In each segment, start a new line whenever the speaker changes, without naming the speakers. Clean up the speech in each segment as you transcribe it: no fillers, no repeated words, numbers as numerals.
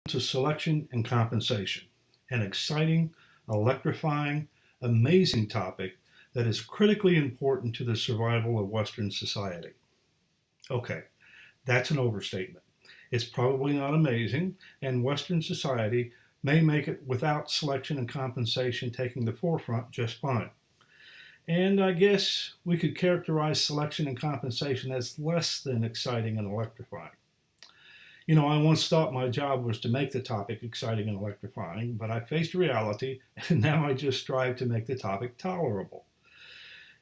To selection and compensation, an exciting, electrifying, amazing topic that is critically important to the survival of Western society. Okay, that's an overstatement. It's probably not amazing, and Western society may make it without selection and compensation taking the forefront just fine. And I guess we could characterize selection and compensation as less than exciting and electrifying. I once thought my job was to make the topic exciting and electrifying, but I faced reality, and now I just strive to make the topic tolerable.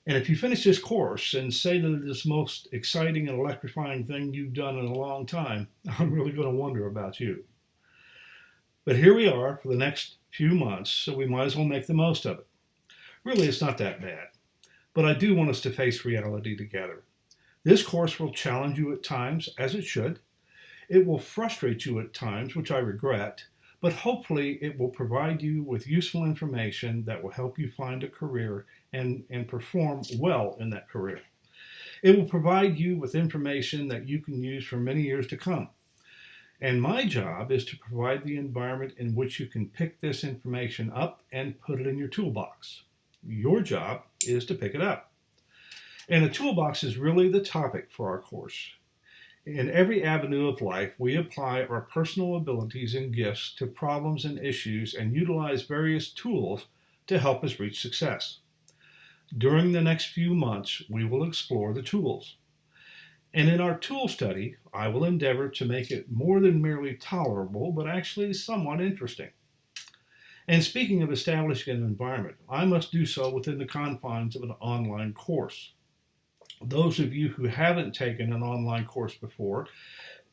And if you finish this course and say that it is the most exciting and electrifying thing you've done in a long time, I'm really going to wonder about you. But here we are for the next few months, so we might as well make the most of it. Really, it's not that bad, but I do want us to face reality together. This course will challenge you at times, as it should. It will frustrate you at times, which I regret, but hopefully it will provide you with useful information that will help you find a career and perform well in that career. It will provide you with information that you can use for many years to come. And my job is to provide the environment in which you can pick this information up and put it in your toolbox. Your job is to pick it up. And the toolbox is really the topic for our course. In every avenue of life, we apply our personal abilities and gifts to problems and issues and utilize various tools to help us reach success. During the next few months, we will explore the tools. And in our tool study, I will endeavor to make it more than merely tolerable, but actually somewhat interesting. And speaking of establishing an environment, I must do so within the confines of an online course. Those of you who haven't taken an online course before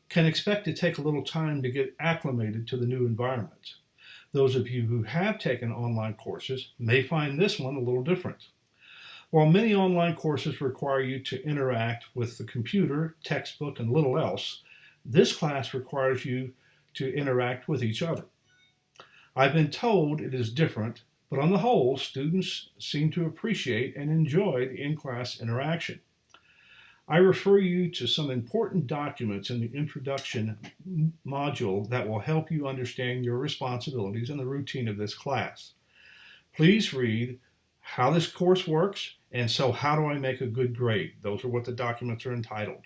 can expect to take a little time to get acclimated to the new environment. Those of you who have taken online courses may find this one a little different. While many online courses require you to interact with the computer, textbook, and little else, this class requires you to interact with each other. I've been told it is different, but on the whole, students seem to appreciate and enjoy the in-class interaction. I refer you to some important documents in the introduction module that will help you understand your responsibilities and the routine of this class. Please read how this course works and so how do I make a good grade. Those are what the documents are entitled.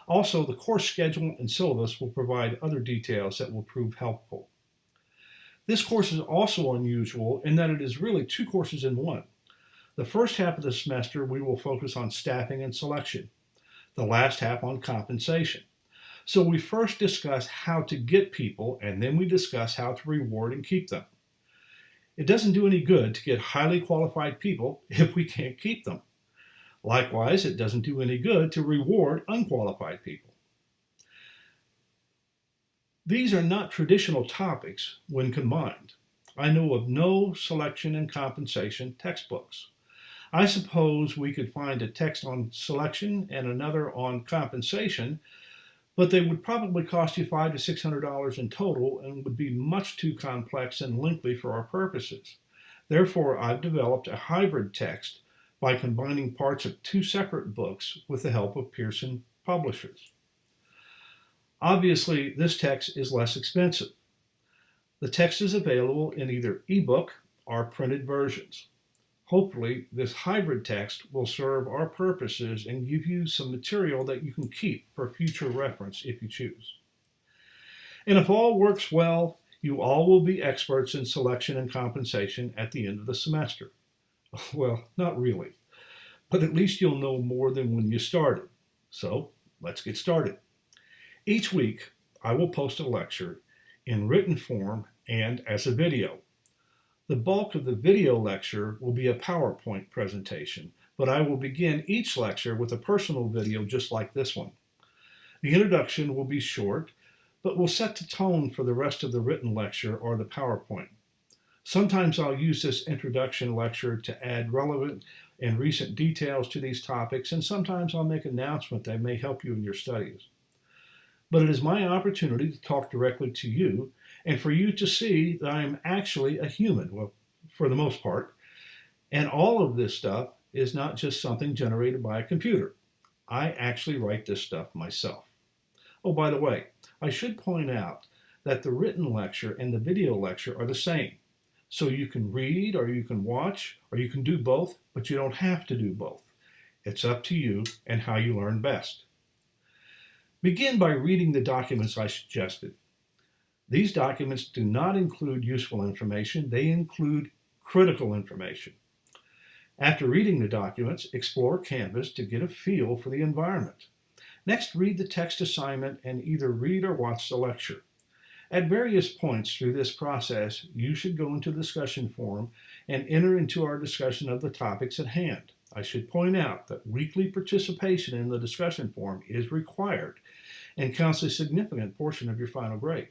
Also, the course schedule and syllabus will provide other details that will prove helpful. This course is also unusual in that it is really two courses in one. The first half of the semester we will focus on staffing and selection. The last half on compensation. So we first discuss how to get people, and then we discuss how to reward and keep them. It doesn't do any good to get highly qualified people if we can't keep them. Likewise, it doesn't do any good to reward unqualified people. These are not traditional topics when combined. I know of no selection and compensation textbooks. I suppose we could find a text on selection and another on compensation, but they would probably cost you $500 to $600 in total and would be much too complex and lengthy for our purposes. Therefore, I've developed a hybrid text by combining parts of two separate books with the help of Pearson publishers. Obviously, this text is less expensive. The text is available in either ebook or printed versions. Hopefully, this hybrid text will serve our purposes and give you some material that you can keep for future reference if you choose. And if all works well, you all will be experts in selection and compensation at the end of the semester. Well, not really, but at least you'll know more than when you started. So, let's get started. Each week, I will post a lecture in written form and as a video. The bulk of the video lecture will be a PowerPoint presentation, but I will begin each lecture with a personal video just like this one. The introduction will be short, but will set the tone for the rest of the written lecture or the PowerPoint. Sometimes I'll use this introduction lecture to add relevant and recent details to these topics, and sometimes I'll make an announcement that may help you in your studies. But it is my opportunity to talk directly to you and for you to see that I am actually a human, well, for the most part. And all of this stuff is not just something generated by a computer. I actually write this stuff myself. Oh, by the way, I should point out that the written lecture and the video lecture are the same. So you can read or you can watch or you can do both, but you don't have to do both. It's up to you and how you learn best. Begin by reading the documents I suggested. These documents do not include useful information, they include critical information. After reading the documents, explore Canvas to get a feel for the environment. Next, read the text assignment and either read or watch the lecture. At various points through this process, you should go into the discussion forum and enter into our discussion of the topics at hand. I should point out that weekly participation in the discussion forum is required and counts a significant portion of your final grade.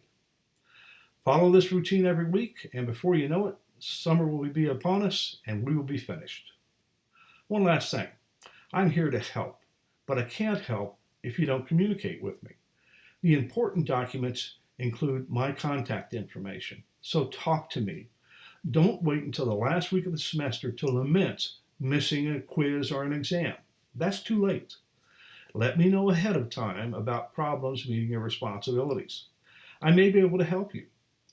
Follow this routine every week, and before you know it, summer will be upon us and we will be finished. One last thing. I'm here to help, but I can't help if you don't communicate with me. The important documents include my contact information, so talk to me. Don't wait until the last week of the semester to lament missing a quiz or an exam. That's too late. Let me know ahead of time about problems meeting your responsibilities. I may be able to help you.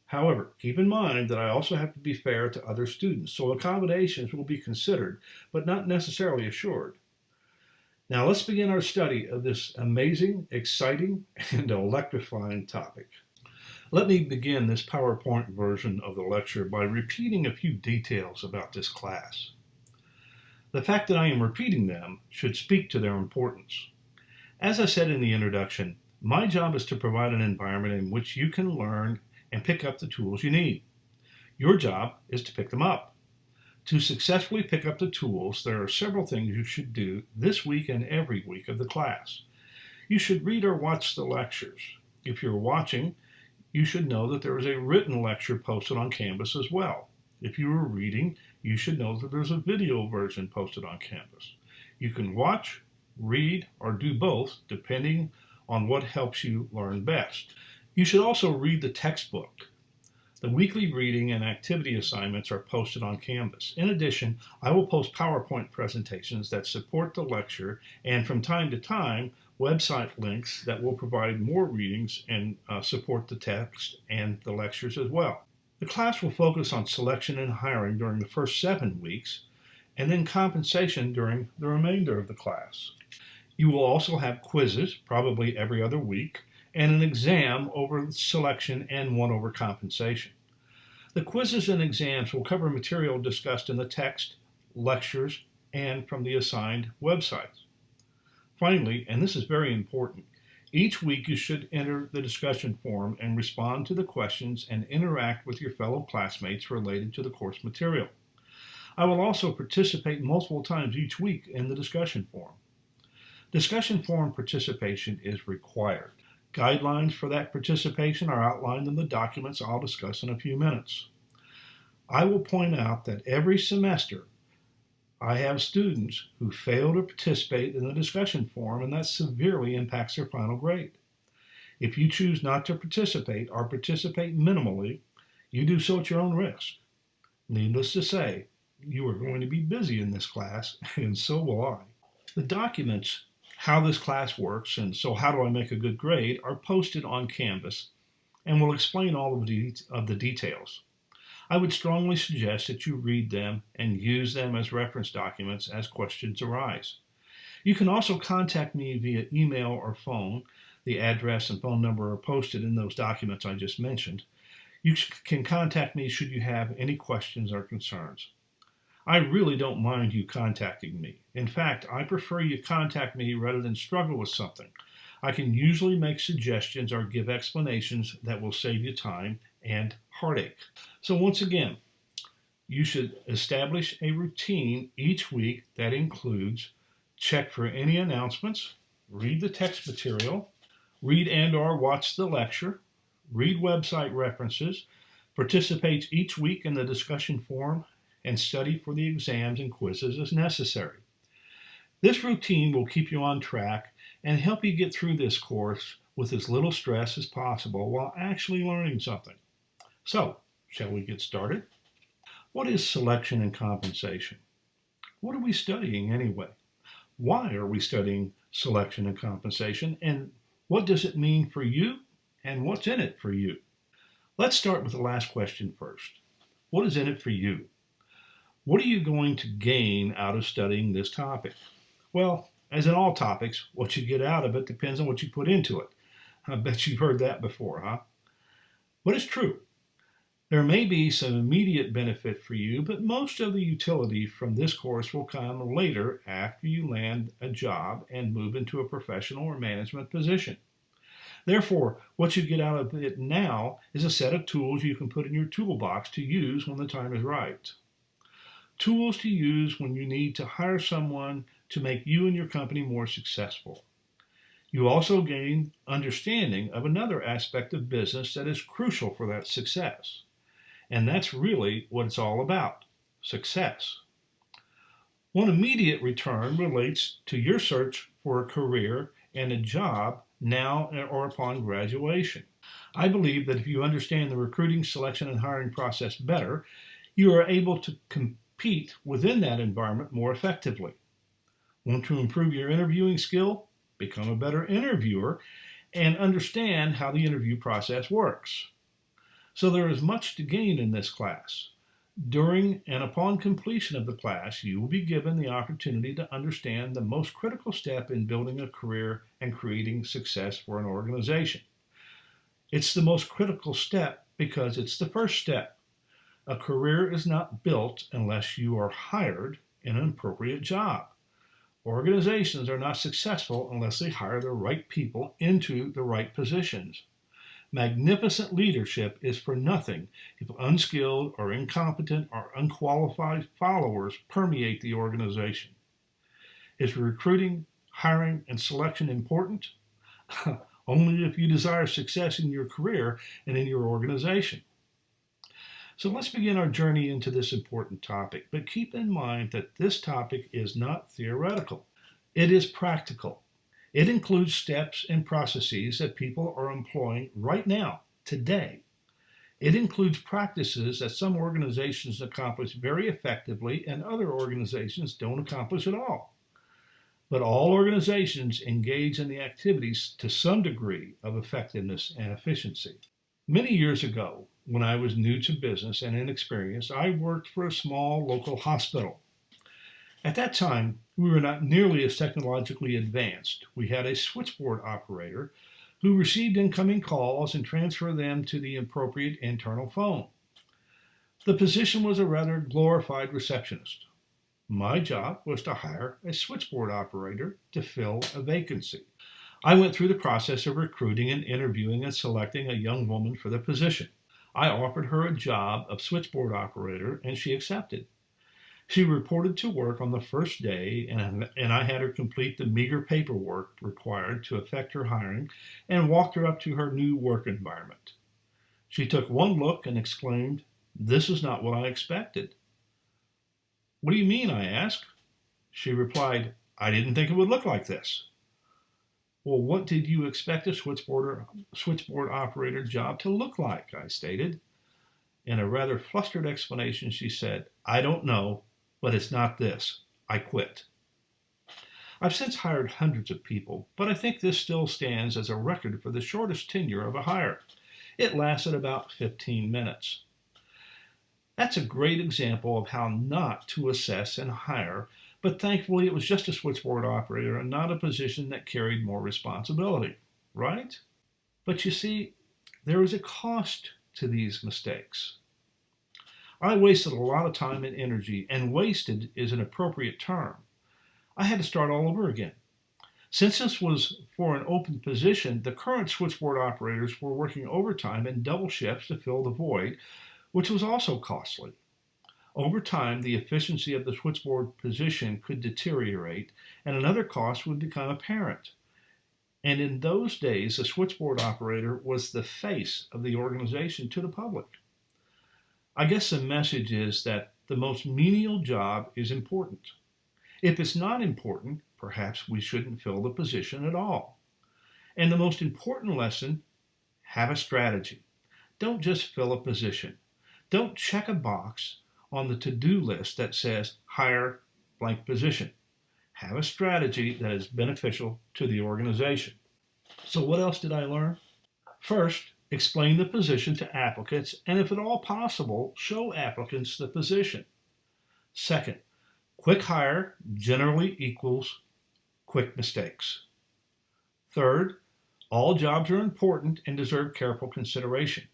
However, keep in mind that I also have to be fair to other students, so accommodations will be considered, but not necessarily assured. Now let's begin our study of this amazing, exciting, and electrifying topic. Let me begin this PowerPoint version of the lecture by repeating a few details about this class. The fact that I am repeating them should speak to their importance. As I said in the introduction, my job is to provide an environment in which you can learn and pick up the tools you need. Your job is to pick them up. To successfully pick up the tools, there are several things you should do this week and every week of the class. You should read or watch the lectures. If you're watching, you should know that there is a written lecture posted on Canvas as well. If you are reading, you should know that there's a video version posted on Canvas. You can watch, read, or do both depending on what helps you learn best. You should also read the textbook. The weekly reading and activity assignments are posted on Canvas. In addition, I will post PowerPoint presentations that support the lecture and from time to time, website links that will provide more readings and support the text and the lectures as well. The class will focus on selection and hiring during the first 7 weeks and then compensation during the remainder of the class. You will also have quizzes, probably every other week, and an exam over selection and one over compensation. The quizzes and exams will cover material discussed in the text, lectures, and from the assigned websites. Finally, and this is very important, each week you should enter the discussion forum and respond to the questions and interact with your fellow classmates related to the course material. I will also participate multiple times each week in the discussion forum. Discussion forum participation is required. Guidelines for that participation are outlined in the documents I'll discuss in a few minutes. I will point out that every semester I have students who fail to participate in the discussion forum, and that severely impacts their final grade. If you choose not to participate or participate minimally, you do so at your own risk. Needless to say, you are going to be busy in this class, and so will I. The documents, how this class works, and so how do I make a good grade, are posted on Canvas and will explain all of the details. I would strongly suggest that you read them and use them as reference documents as questions arise. You can also contact me via email or phone. The address and phone number are posted in those documents I just mentioned. You can contact me should you have any questions or concerns. I really don't mind you contacting me. In fact, I prefer you contact me rather than struggle with something. I can usually make suggestions or give explanations that will save you time and heartache. So once again, you should establish a routine each week that includes check for any announcements, read the text material, read and or watch the lecture, read website references, participate each week in the discussion forum, and study for the exams and quizzes as necessary. This routine will keep you on track and help you get through this course with as little stress as possible while actually learning something. So, shall we get started? What is selection and compensation? What are we studying anyway? Why are we studying selection and compensation? And what does it mean for you? And what's in it for you? Let's start with the last question first. What is in it for you? What are you going to gain out of studying this topic? Well, as in all topics, what you get out of it depends on what you put into it. I bet you've heard that before, huh? But it's true. There may be some immediate benefit for you, but most of the utility from this course will come later after you land a job and move into a professional or management position. Therefore, what you get out of it now is a set of tools you can put in your toolbox to use when the time is right. Tools to use when you need to hire someone to make you and your company more successful. You also gain understanding of another aspect of business that is crucial for that success. And that's really what it's all about, success. One immediate return relates to your search for a career and a job now or upon graduation. I believe that if you understand the recruiting, selection, and hiring process better, you are able to compete within that environment more effectively. Want to improve your interviewing skill? Become a better interviewer and understand how the interview process works. So there is much to gain in this class. During and upon completion of the class, you will be given the opportunity to understand the most critical step in building a career and creating success for an organization. It's the most critical step because it's the first step. A career is not built unless you are hired in an appropriate job. Organizations are not successful unless they hire the right people into the right positions. Magnificent leadership is for nothing if unskilled or incompetent or unqualified followers permeate the organization. Is recruiting, hiring, and selection important? Only if you desire success in your career and in your organization. So let's begin our journey into this important topic, but keep in mind that this topic is not theoretical. It is practical. It includes steps and processes that people are employing right now, today. It includes practices that some organizations accomplish very effectively and other organizations don't accomplish at all. But all organizations engage in the activities to some degree of effectiveness and efficiency. Many years ago, when I was new to business and inexperienced, I worked for a small local hospital. At that time, we were not nearly as technologically advanced. We had a switchboard operator who received incoming calls and transferred them to the appropriate internal phone. The position was a rather glorified receptionist. My job was to hire a switchboard operator to fill a vacancy. I went through the process of recruiting and interviewing and selecting a young woman for the position. I offered her a job of switchboard operator, and she accepted. She reported to work on the first day, and I had her complete the meager paperwork required to effect her hiring and walked her up to her new work environment. She took one look and exclaimed, "This is not what I expected." "What do you mean?" I asked. She replied, "I didn't think it would look like this." "Well, what did you expect a switchboard operator job to look like?" I stated. In a rather flustered explanation, she said, "I don't know, but it's not this. I quit." I've since hired hundreds of people, but I think this still stands as a record for the shortest tenure of a hire. It lasted about 15 minutes. That's a great example of how not to assess and hire, but thankfully it was just a switchboard operator and not a position that carried more responsibility, right? But you see, there is a cost to these mistakes. I wasted a lot of time and energy, and wasted is an appropriate term. I had to start all over again. Since this was for an open position, the current switchboard operators were working overtime and double shifts to fill the void, which was also costly. Over time, the efficiency of the switchboard position could deteriorate, and another cost would become apparent. And in those days, the switchboard operator was the face of the organization to the public. I guess the message is that the most menial job is important. If it's not important, perhaps we shouldn't fill the position at all. And the most important lesson, have a strategy. Don't just fill a position. Don't check a box on the to-do list that says hire blank position. Have a strategy that is beneficial to the organization. So what else did I learn? First, Explain the position to applicants, and if at all possible, show applicants the position. Second, quick hire generally equals quick mistakes. Third, all jobs are important and deserve careful consideration.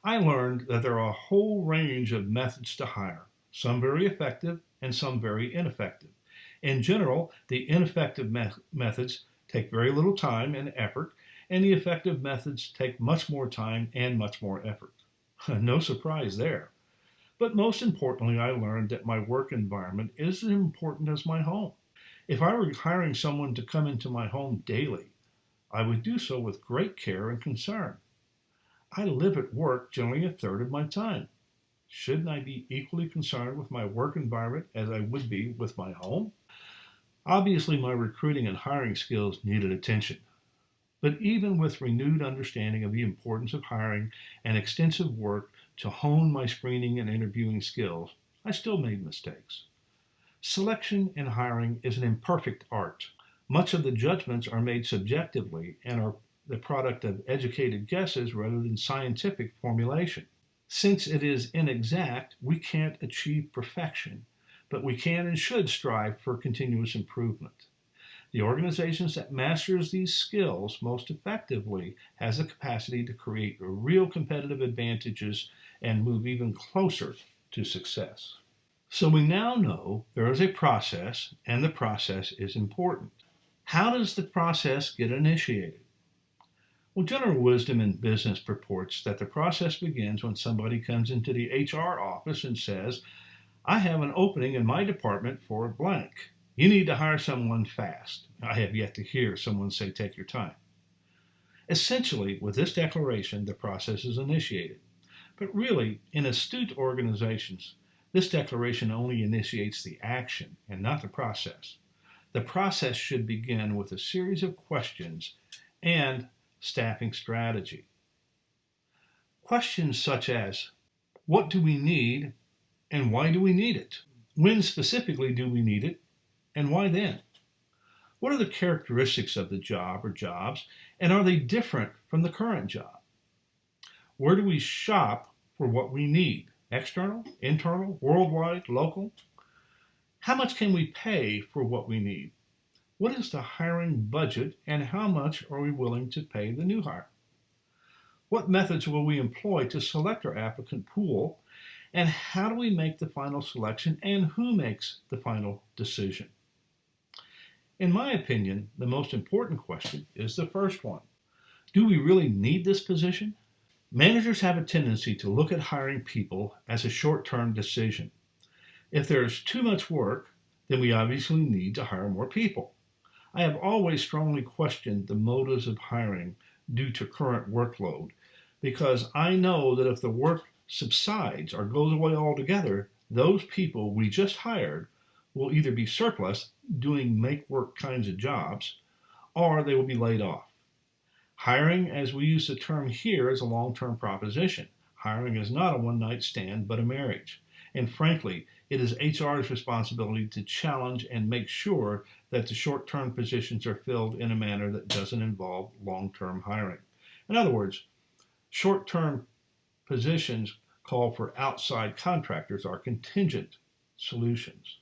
I learned that there are a whole range of methods to hire, some very effective and some very ineffective. In general, the ineffective methods take very little time and effort, and the effective methods take much more time and much more effort. No surprise there. But most importantly, I learned that my work environment is as important as my home. If I were hiring someone to come into my home daily, I would do so with great care and concern. I live at work generally a third of my time. Shouldn't I be equally concerned with my work environment as I would be with my home? Obviously, my recruiting and hiring skills needed attention. But even with renewed understanding of the importance of hiring and extensive work to hone my screening and interviewing skills, I still made mistakes. Selection and hiring is an imperfect art. Much of the judgments are made subjectively and are the product of educated guesses rather than scientific formulation. Since it is inexact, we can't achieve perfection, but we can and should strive for continuous improvement. The organizations that masters these skills most effectively has the capacity to create real competitive advantages and move even closer to success. So we now know there is a process, and the process is important. How does the process get initiated? Well, general wisdom in business purports that the process begins when somebody comes into the HR office and says, I have an opening in my department for blank. You need to hire someone fast. I have yet to hear someone say, take your time. Essentially, with this declaration, the process is initiated. But really, in astute organizations, this declaration only initiates the action and not the process. The process should begin with a series of questions and staffing strategy. Questions such as, what do we need and why do we need it? When specifically do we need it and why then? What are the characteristics of the job or jobs, and are they different from the current job? Where do we shop for what we need? External, internal, worldwide, local? How much can we pay for what we need? What is the hiring budget, and how much are we willing to pay the new hire? What methods will we employ to select our applicant pool, and how do we make the final selection, and who makes the final decision? In my opinion, the most important question is the first one. Do we really need this position? Managers have a tendency to look at hiring people as a short-term decision. If there is too much work, then we obviously need to hire more people. I have always strongly questioned the motives of hiring due to current workload, because I know that if the work subsides or goes away altogether, those people we just hired will either be surplus doing make-work kinds of jobs, or they will be laid off. Hiring, as we use the term here, is a long-term proposition. Hiring is not a one-night stand, but a marriage. And frankly, it is HR's responsibility to challenge and make sure that the short-term positions are filled in a manner that doesn't involve long-term hiring. In other words, short-term positions call for outside contractors or contingent solutions.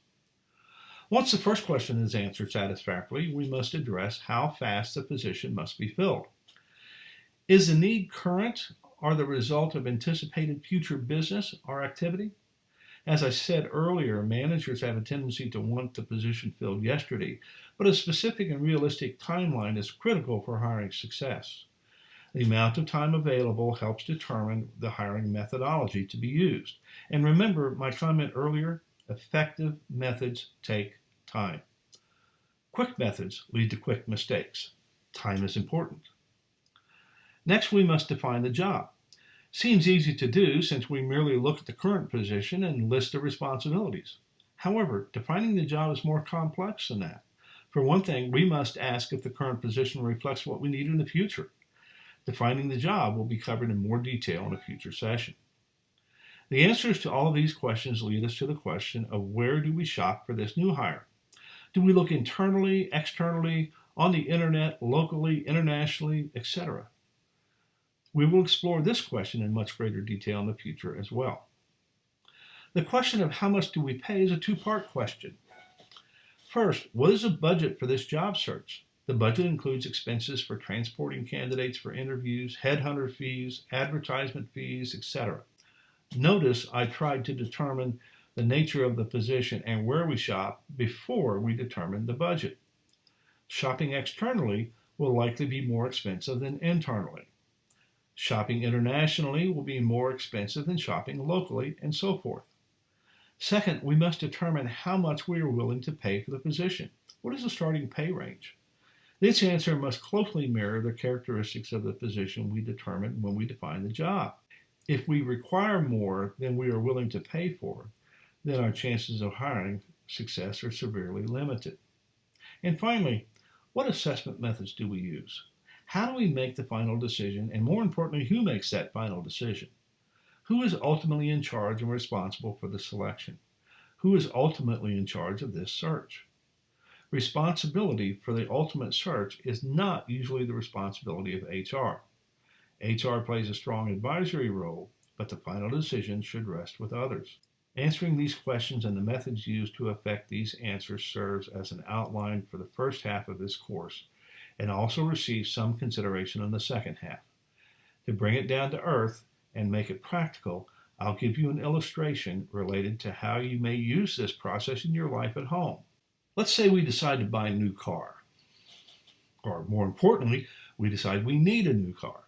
Once the first question is answered satisfactorily, we must address how fast the position must be filled. Is the need current or the result of anticipated future business or activity? As I said earlier, managers have a tendency to want the position filled yesterday, but a specific and realistic timeline is critical for hiring success. The amount of time available helps determine the hiring methodology to be used. And remember my comment earlier, effective methods take time. Quick methods lead to quick mistakes. Time is important. Next, we must define the job. Seems easy to do since we merely look at the current position and list the responsibilities. However, defining the job is more complex than that. For one thing, we must ask if the current position reflects what we need in the future. Defining the job will be covered in more detail in a future session. The answers to all of these questions lead us to the question of where do we shop for this new hire? Do we look internally, externally, on the internet, locally, internationally, etc.? We will explore this question in much greater detail in the future as well. The question of how much do we pay is a two-part question. First, what is the budget for this job search? The budget includes expenses for transporting candidates for interviews, headhunter fees, advertisement fees, etc. Notice I tried to determine the nature of the position and where we shop before we determine the budget. Shopping externally will likely be more expensive than internally. Shopping internationally will be more expensive than shopping locally, and so forth. Second, we must determine how much we are willing to pay for the position. What is the starting pay range? This answer must closely mirror the characteristics of the position we determine when we define the job. If we require more than we are willing to pay for, then our chances of hiring success are severely limited. And finally, what assessment methods do we use? How do we make the final decision, and more importantly, who makes that final decision? Who is ultimately in charge and responsible for the selection? Who is ultimately in charge of this search? Responsibility for the ultimate search is not usually the responsibility of HR. HR plays a strong advisory role, but the final decision should rest with others. Answering these questions and the methods used to effect these answers serves as an outline for the first half of this course, and also receives some consideration in the second half. To bring it down to earth and make it practical, I'll give you an illustration related to how you may use this process in your life at home. Let's say we decide to buy a new car, or more importantly, we decide we need a new car.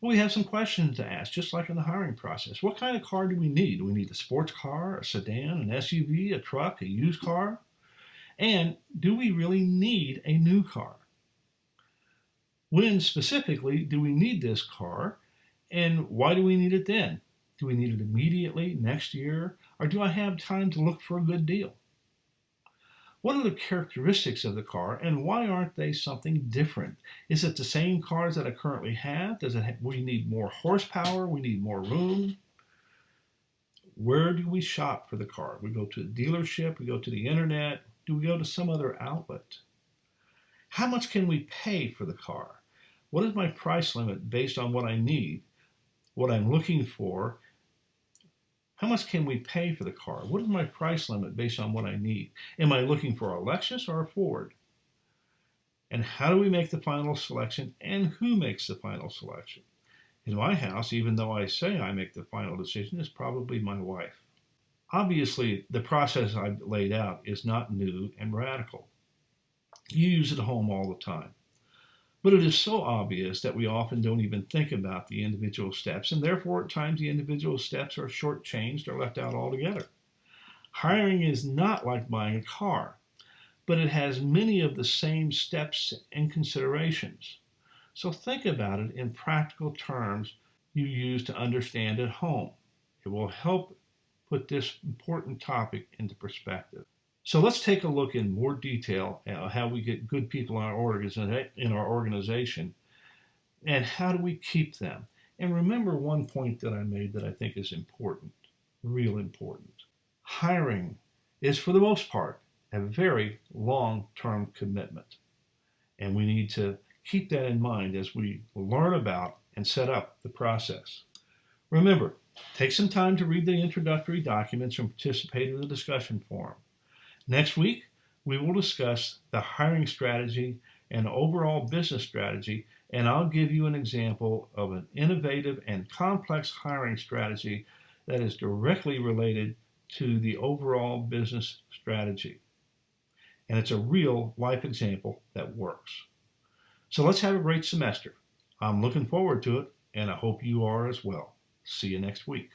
Well, we have some questions to ask, just like in the hiring process. What kind of car do we need? Do we need a sports car, a sedan, an SUV, a truck, a used car? And do we really need a new car? When specifically do we need this car, and why do we need it then? Do we need it immediately, next year, or do I have time to look for a good deal? What are the characteristics of the car, and why aren't they something different? Is it the same cars that I currently have? We need more horsepower? We need more room? Where do we shop for the car? We go to the dealership? We go to the internet? Do we go to some other outlet? How much can we pay for the car? What is my price limit based on what I need, what I'm looking for? How much can we pay for the car? What is my price limit based on what I need? Am I looking for a Lexus or a Ford? And how do we make the final selection, and who makes the final selection? In my house, even though I say I make the final decision, it's probably my wife. Obviously, the process I've laid out is not new and radical. You use it at home all the time. But it is so obvious that we often don't even think about the individual steps, and therefore at times the individual steps are shortchanged or left out altogether. Hiring is not like buying a car, but it has many of the same steps and considerations. So think about it in practical terms you use to understand at home. It will help put this important topic into perspective. So let's take a look in more detail at how we get good people in our organization, and how do we keep them. And remember one point that I made that I think is important, real important. Hiring is, for the most part, a very long-term commitment. And we need to keep that in mind as we learn about and set up the process. Remember, take some time to read the introductory documents and participate in the discussion forum. Next week, we will discuss the hiring strategy and overall business strategy, and I'll give you an example of an innovative and complex hiring strategy that is directly related to the overall business strategy. And it's a real life example that works. So let's have a great semester. I'm looking forward to it, and I hope you are as well. See you next week.